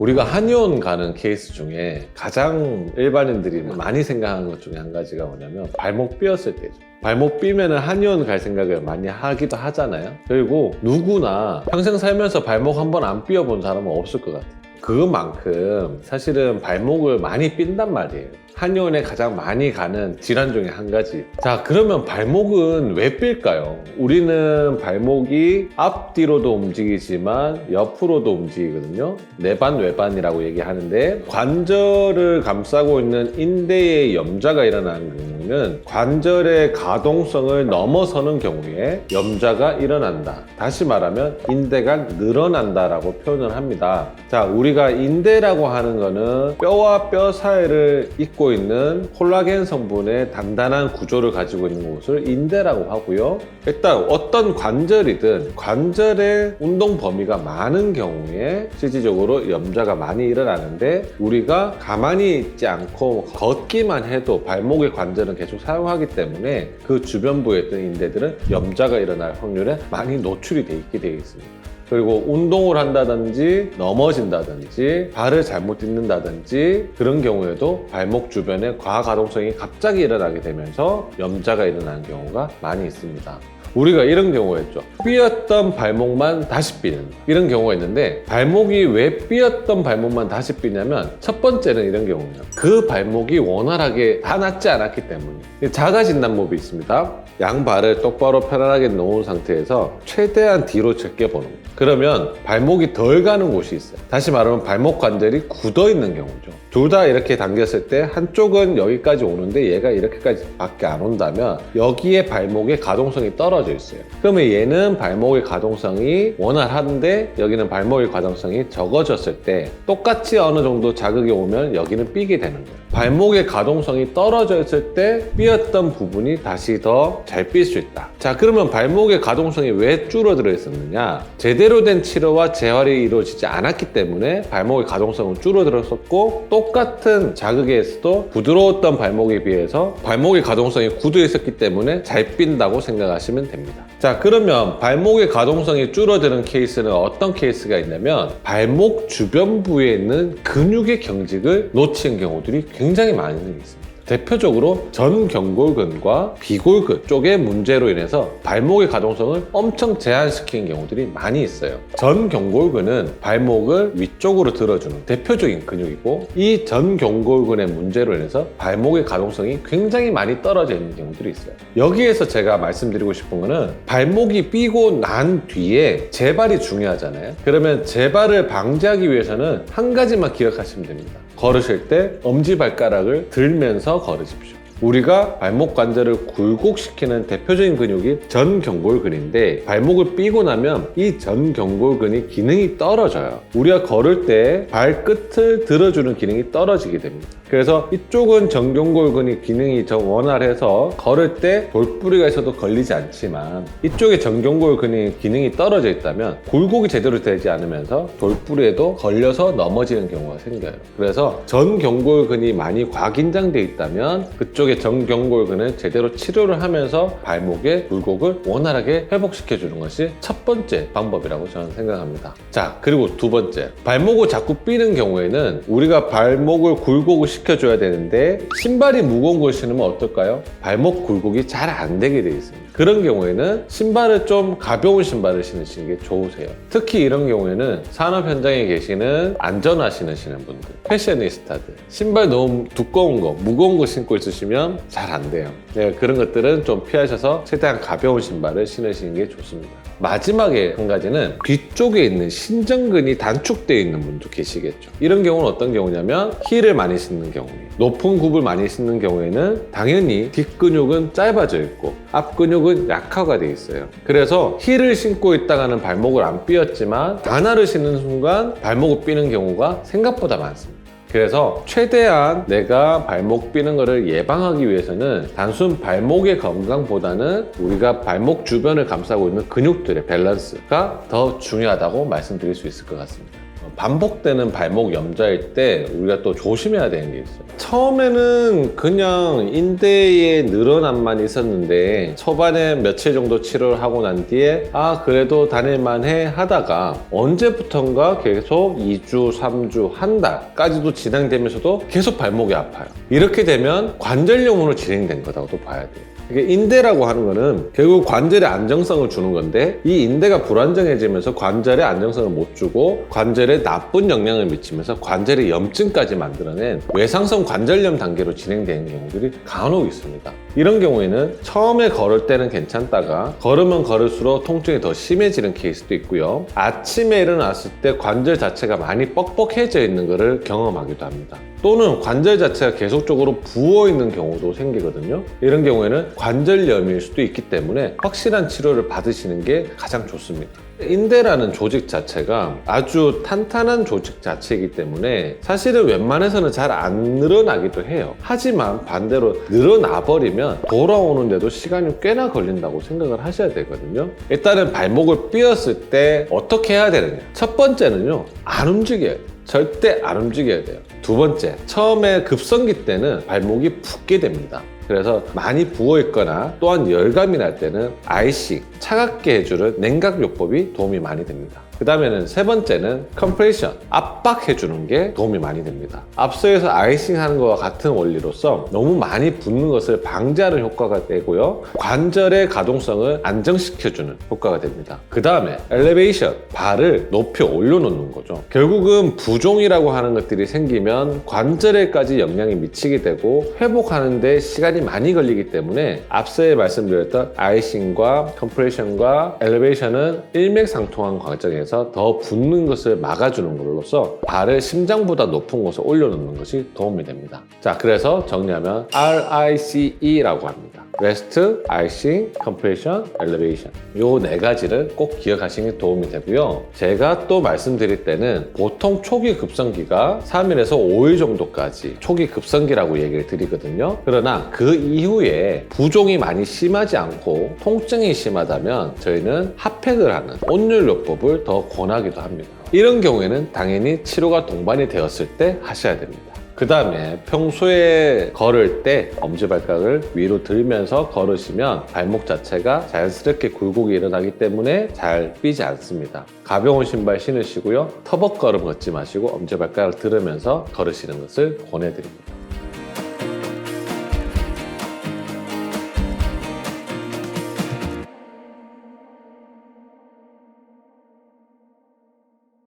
우리가 한의원 가는 케이스 중에 가장 일반인들이 많이 생각하는 것 중에 한 가지가 뭐냐면 발목 삐었을 때죠. 발목 삐면은 한의원 갈 생각을 많이 하기도 하잖아요. 그리고 누구나 평생 살면서 발목 한 번 안 삐어본 사람은 없을 것 같아요. 그만큼 사실은 발목을 많이 삔단 말이에요. 한의원에 가장 많이 가는 질환 중에 한 가지. 자, 그러면 발목은 왜 삘까요? 우리는 발목이 앞뒤로도 움직이지만 옆으로도 움직이거든요. 내반, 외반이라고 얘기하는데 관절을 감싸고 있는 인대에 염좌가 일어나는 경우는 관절의 가동성을 넘어서는 경우에 염좌가 일어난다. 다시 말하면 인대가 늘어난다라고 표현을 합니다. 자, 우리가 인대라고 하는 거는 뼈와 뼈 사이를 잇고 있는 콜라겐 성분의 단단한 구조를 가지고 있는 곳을 인대라고 하고요. 일단 어떤 관절이든 관절의 운동 범위가 많은 경우에 실질적으로 염좌가 많이 일어나는데 우리가 가만히 있지 않고 걷기만 해도 발목의 관절은 계속 사용하기 때문에 그 주변부에 있던 인대들은 염좌가 일어날 확률에 많이 노출이 돼 있게 되어 있습니다. 그리고 운동을 한다든지 넘어진다든지 발을 잘못 딛는다든지 그런 경우에도 발목 주변에 과가동성이 갑자기 일어나게 되면서 염좌가 일어나는 경우가 많이 있습니다. 우리가 이런 경우가 있죠. 삐었던 발목만 다시 삐는 이런 경우가 있는데 발목이 왜 삐었던 발목만 다시 삐냐면 첫 번째는 이런 경우예요. 그 발목이 원활하게 다 낫지 않았기 때문에 자가진 방법이 있습니다. 양발을 똑바로 편안하게 놓은 상태에서 최대한 뒤로 제껴보는 거예요. 그러면 발목이 덜 가는 곳이 있어요. 다시 말하면 발목 관절이 굳어 있는 경우죠. 둘 다 이렇게 당겼을 때 한쪽은 여기까지 오는데 얘가 이렇게까지 밖에 안 온다면 여기에 발목의 가동성이 떨어져 있어요. 그러면 얘는 발목의 가동성이 원활한데 여기는 발목의 가동성이 적어졌을 때 똑같이 어느 정도 자극이 오면 여기는 삐게 되는 거예요. 발목의 가동성이 떨어져 있을 때 삐었던 부분이 다시 더 잘 삘 수 있다. 자, 그러면 발목의 가동성이 왜 줄어들어 있었느냐? 제대로 된 치료와 재활이 이루어지지 않았기 때문에 발목의 가동성은 줄어들었었고 똑같은 자극에서도 부드러웠던 발목에 비해서 발목의 가동성이 굳어 있었기 때문에 잘 삔다고 생각하시면 됩니다. 자, 그러면 발목의 가동성이 줄어드는 케이스는 어떤 케이스가 있냐면 발목 주변부에 있는 근육의 경직을 놓친 경우들이 굉장히 많이 있습니다. 대표적으로 전경골근과 비골근 쪽의 문제로 인해서 발목의 가동성을 엄청 제한시키는 경우들이 많이 있어요. 전경골근은 발목을 위쪽으로 들어주는 대표적인 근육이고 이 전경골근의 문제로 인해서 발목의 가동성이 굉장히 많이 떨어져 있는 경우들이 있어요. 여기에서 제가 말씀드리고 싶은 거는 발목이 삐고 난 뒤에 재발이 중요하잖아요. 그러면 재발을 방지하기 위해서는 한 가지만 기억하시면 됩니다. 걸으실 때 엄지발가락을 들면서 걸으십시오. 우리가 발목 관절을 굴곡시키는 대표적인 근육이 전경골근인데 발목을 삐고 나면 이 전경골근이 기능이 떨어져요. 우리가 걸을 때 발끝을 들어주는 기능이 떨어지게 됩니다. 그래서 이쪽은 전경골근이 기능이 좀 원활해서 걸을 때 돌뿌리가 있어도 걸리지 않지만 이쪽에 전경골근이 기능이 떨어져 있다면 굴곡이 제대로 되지 않으면서 돌뿌리에도 걸려서 넘어지는 경우가 생겨요. 그래서 전경골근이 많이 과긴장돼 있다면 그쪽에 전경골근을 제대로 치료를 하면서 발목의 굴곡을 원활하게 회복시켜주는 것이 첫 번째 방법이라고 저는 생각합니다. 자, 그리고 두 번째, 발목을 자꾸 삐는 경우에는 우리가 발목을 굴곡을 시켜줘야 되는데 신발이 무거운 걸 신으면 어떨까요? 발목 굴곡이 잘 안 되게 되어 있습니다. 그런 경우에는 신발을 좀 가벼운 신발을 신으시는 게 좋으세요. 특히 이런 경우에는 산업 현장에 계시는 안전화 신으시는 분들, 패셔니스타들, 신발 너무 두꺼운 거, 무거운 거 신고 있으시면 잘 안 돼요. 네, 그런 것들은 좀 피하셔서 최대한 가벼운 신발을 신으시는 게 좋습니다. 마지막에 한 가지는 뒤쪽에 있는 신전근이 단축되어 있는 분도 계시겠죠. 이런 경우는 어떤 경우냐면 힐을 많이 신는 경우에 높은 굽을 많이 신는 경우에는 당연히 뒷근육은 짧아져 있고 앞근육은 약화가 돼 있어요. 그래서 힐을 신고 있다가는 발목을 안 삐었지만 단화를 신는 순간 발목을 삐는 경우가 생각보다 많습니다. 그래서 최대한 내가 발목 삐는 것을 예방하기 위해서는 단순 발목의 건강보다는 우리가 발목 주변을 감싸고 있는 근육들의 밸런스가 더 중요하다고 말씀드릴 수 있을 것 같습니다. 반복되는 발목 염좌일 때 우리가 또 조심해야 되는 게 있어요. 처음에는 그냥 인대에 늘어남만 있었는데 초반에 며칠 정도 치료를 하고 난 뒤에 그래도 다닐만해 하다가 언제부턴가 계속 2주, 3주, 한 달까지도 진행되면서도 계속 발목이 아파요. 이렇게 되면 관절염으로 진행된 거라고도 봐야 돼요. 이게 인대라고 하는 거는 결국 관절에 안정성을 주는 건데 이 인대가 불안정해지면서 관절에 안정성을 못 주고 관절에 나쁜 영향을 미치면서 관절의 염증까지 만들어낸 외상성 관절염 단계로 진행되는 경우들이 간혹 있습니다. 이런 경우에는 처음에 걸을 때는 괜찮다가 걸으면 걸을수록 통증이 더 심해지는 케이스도 있고요. 아침에 일어났을 때 관절 자체가 많이 뻑뻑해져 있는 것을 경험하기도 합니다. 또는 관절 자체가 계속적으로 부어있는 경우도 생기거든요. 이런 경우에는 관절염일 수도 있기 때문에 확실한 치료를 받으시는 게 가장 좋습니다. 인대라는 조직 자체가 아주 탄탄한 조직 자체이기 때문에 사실은 웬만해서는 잘 안 늘어나기도 해요. 하지만 반대로 늘어나 버리면 돌아오는데도 시간이 꽤나 걸린다고 생각을 하셔야 되거든요. 일단은 발목을 삐었을 때 어떻게 해야 되느냐. 첫 번째는요, 안 움직여야 돼요. 절대 안 움직여야 돼요. 두 번째, 처음에 급성기 때는 발목이 붓게 됩니다. 그래서 많이 부어있거나 또한 열감이 날 때는 아이싱, 차갑게 해주는 냉각요법이 도움이 많이 됩니다. 그 다음에는 세 번째는 컴프레션, 압박해주는 게 도움이 많이 됩니다. 앞서에서 아이싱 하는 것과 같은 원리로서 너무 많이 붓는 것을 방지하는 효과가 되고요. 관절의 가동성을 안정시켜주는 효과가 됩니다. 그 다음에 엘리베이션, 발을 높이 올려놓는 거죠. 결국은 부종이라고 하는 것들이 생기면 관절에까지 영향이 미치게 되고 회복하는 데 시간이 많이 걸리기 때문에 앞서에 말씀드렸던 아이싱과 컴프레션과 엘리베이션은 일맥상통한 과정에서 더 붓는 것을 막아주는 걸로써 발을 심장보다 높은 곳에 올려놓는 것이 도움이 됩니다. 자, 그래서 정리하면 RICE라고 합니다. 레스트, 아이싱, 컴프레션, 엘리베이션. 요 네 가지를 꼭 기억하시는 게 도움이 되고요. 제가 또 말씀드릴 때는 보통 초기 급성기가 3일에서 5일 정도까지 초기 급성기라고 얘기를 드리거든요. 그러나 그 이후에 부종이 많이 심하지 않고 통증이 심하다면 저희는 핫팩을 하는 온열요법을 더 권하기도 합니다. 이런 경우에는 당연히 치료가 동반이 되었을 때 하셔야 됩니다. 그 다음에 평소에 걸을 때 엄지발가락을 위로 들면서 걸으시면 발목 자체가 자연스럽게 굴곡이 일어나기 때문에 잘 삐지 않습니다. 가벼운 신발 신으시고요. 터벅걸음 걷지 마시고 엄지발가락 들으면서 걸으시는 것을 권해드립니다.